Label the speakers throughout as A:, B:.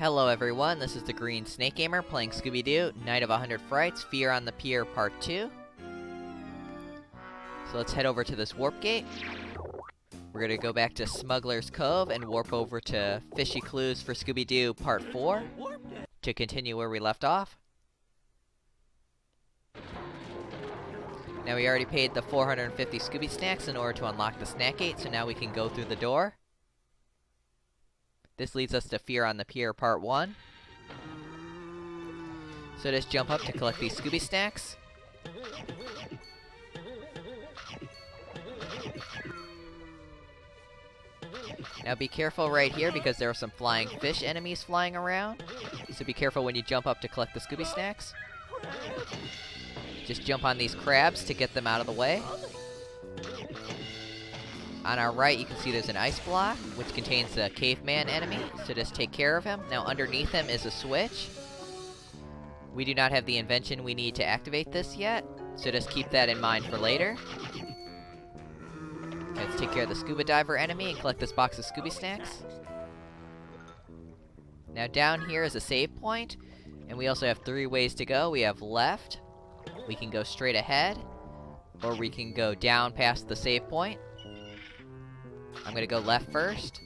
A: Hello everyone, this is the Green Snake Gamer playing Scooby-Doo, Night of 100 Frights, Fear on the Pier Part 2. So let's head over to this warp gate. We're gonna go back to Smuggler's Cove and warp over to Fishy Clues for Scooby-Doo Part 4 to continue where we left off. Now we already paid the 450 Scooby Snacks in order to unlock the snack gate, so now we can go through the door. This leads us to Fear on the Pier Part 1. So just jump up to collect these Scooby Snacks. Now be careful right here because there are some flying fish enemies flying around. So be careful when you jump up to collect the Scooby Snacks. Just jump on these crabs to get them out of the way. On our right, you can see there's an ice block, which contains a caveman enemy, so just take care of him. Now, underneath him is a switch. We do not have the invention we need to activate this yet, so just keep that in mind for later. Let's take care of the scuba diver enemy and collect this box of Scooby Snacks. Now, down here is a save point, and we also have 3 ways to go. We have left, we can go straight ahead, or we can go down past the save point. I'm gonna go left first.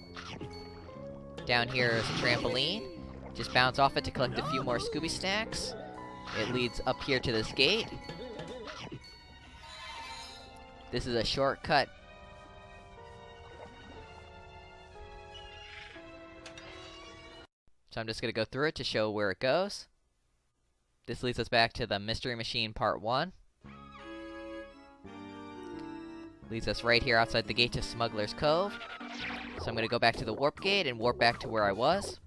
A: Down here is a trampoline. Just bounce off it to collect a few more Scooby Snacks. It leads up here to this gate. This is a shortcut. So I'm just gonna go through it to show where it goes. This leads us back to the Mystery Machine Part 1. Leads us right here outside the gate to Smuggler's Cove. So I'm gonna go back to the warp gate and warp back to where I was.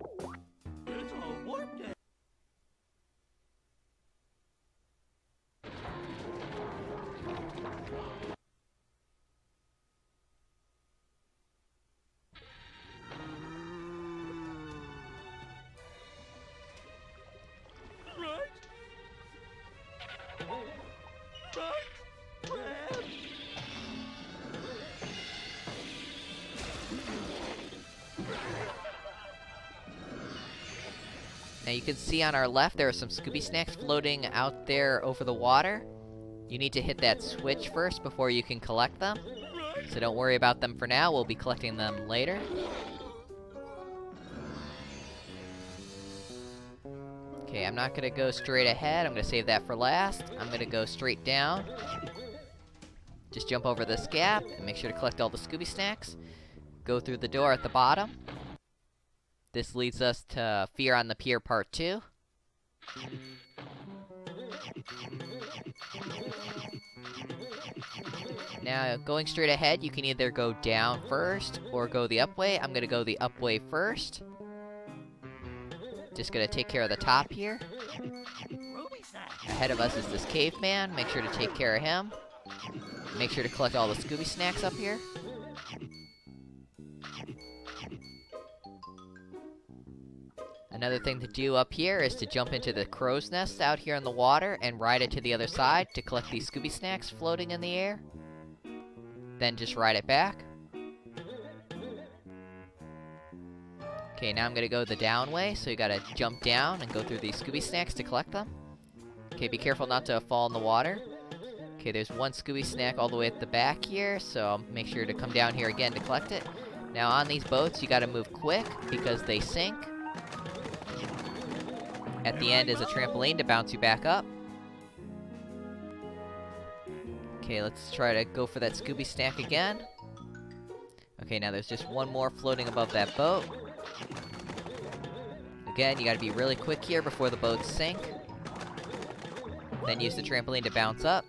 A: Now you can see on our left there are some Scooby Snacks floating out there over the water. You need to hit that switch first before you can collect them. So don't worry about them for now, we'll be collecting them later. Okay, I'm not gonna go straight ahead, I'm gonna save that for last. I'm gonna go straight down. Just jump over this gap and make sure to collect all the Scooby Snacks. Go through the door at the bottom. This leads us to Fear on the Pier Part 2. Now, going straight ahead, you can either go down first or go the up way. I'm gonna go the up way first. Just gonna take care of the top here. Ahead of us is this caveman. Make sure to take care of him. Make sure to collect all the Scooby Snacks up here. Another thing to do up here is to jump into the crow's nest out here in the water and ride it to the other side to collect these Scooby Snacks floating in the air. Then just ride it back. Okay, now I'm gonna go the down way, so you gotta jump down and go through these Scooby Snacks to collect them. Okay, be careful not to fall in the water. Okay, there's one Scooby Snack all the way at the back here, so make sure to come down here again to collect it. Now on these boats, you gotta move quick because they sink. At the end is a trampoline to bounce you back up. Okay, let's try to go for that Scooby Snack again. Okay, now there's just one more floating above that boat. Again, you gotta be really quick here before the boats sink. Then use the trampoline to bounce up.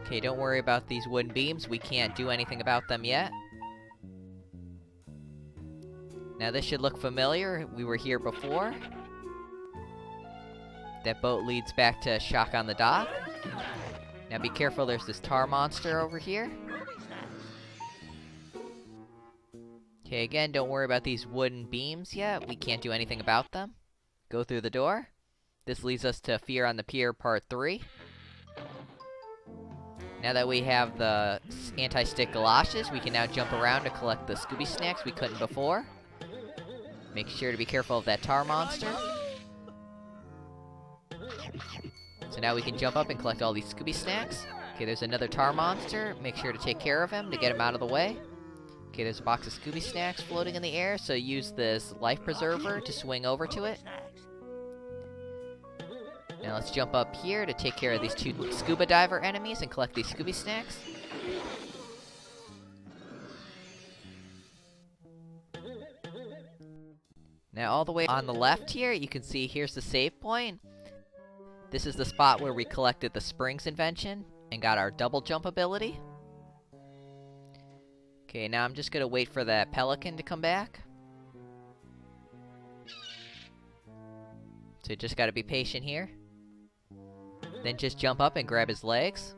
A: Okay, don't worry about these wooden beams. We can't do anything about them yet. Now this should look familiar. We were here before. That boat leads back to Shock on the Dock. Now be careful, there's this tar monster over here. Okay, again, don't worry about these wooden beams yet. We can't do anything about them. Go through the door. This leads us to Fear on the Pier Part 3. Now that we have the anti-stick galoshes, we can now jump around to collect the Scooby Snacks we couldn't before. Make sure to be careful of that tar monster. So now we can jump up and collect all these Scooby snacks. Okay, there's another tar monster. Make sure to take care of him to get him out of the way. Okay, there's a box of Scooby snacks floating in the air, so use this life preserver to swing over to it. Now let's jump up here to take care of these 2 scuba diver enemies and collect these Scooby snacks. Now all the way on the left here, you can see here's the save point. This is the spot where we collected the Springs invention and got our double jump ability. Okay, now I'm just gonna wait for that pelican to come back. So just gotta be patient here. Then just jump up and grab his legs.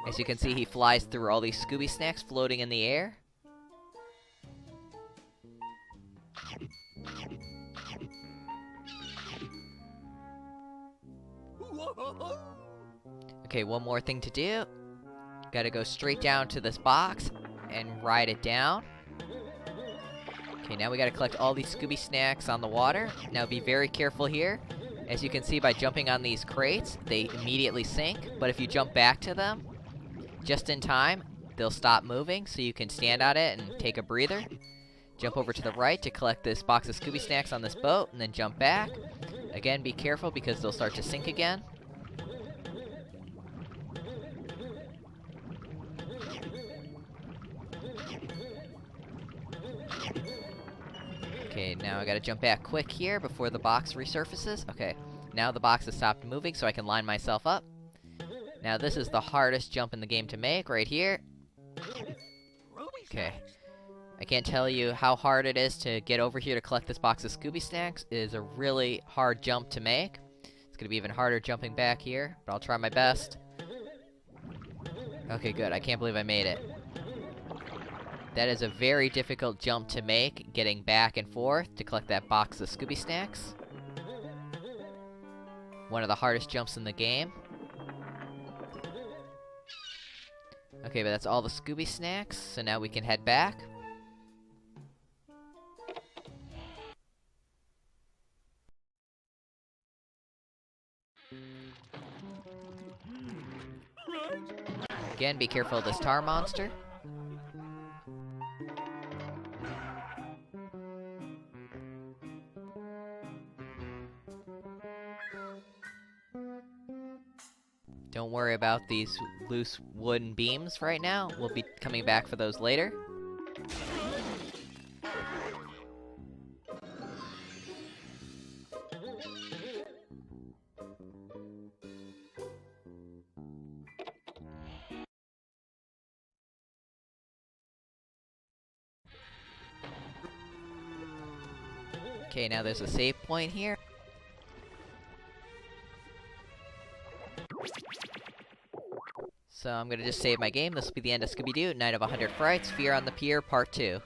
A: As you can see, he flies through all these Scooby snacks floating in the air. Okay, one more thing to do. Gotta go straight down to this box and ride it down. Okay, now we gotta collect all these Scooby snacks on the water. Now be very careful here. As you can see by jumping on these crates, they immediately sink. But if you jump back to them, just in time, they'll stop moving, so you can stand on it and take a breather. Jump over to the right to collect this box of Scooby snacks on this boat, and then jump back. Again, be careful because they'll start to sink again. Okay, now I gotta jump back quick here before the box resurfaces. Okay, now the box has stopped moving so I can line myself up. Now this is the hardest jump in the game to make, right here. Okay. I can't tell you how hard it is to get over here to collect this box of Scooby snacks. It is a really hard jump to make. It's gonna be even harder jumping back here, but I'll try my best. Okay, good. I can't believe I made it. That is a very difficult jump to make, getting back and forth to collect that box of Scooby snacks. One of the hardest jumps in the game. Okay, but that's all the Scooby snacks, so now we can head back. Again, be careful of this tar monster. Don't worry about these loose wooden beams right now. We'll be coming back for those later. Okay, now there's a save point here. So I'm gonna just save my game. This will be the end of Scooby-Doo, Night of 100 Frights, Fear on the Pier, Part 2.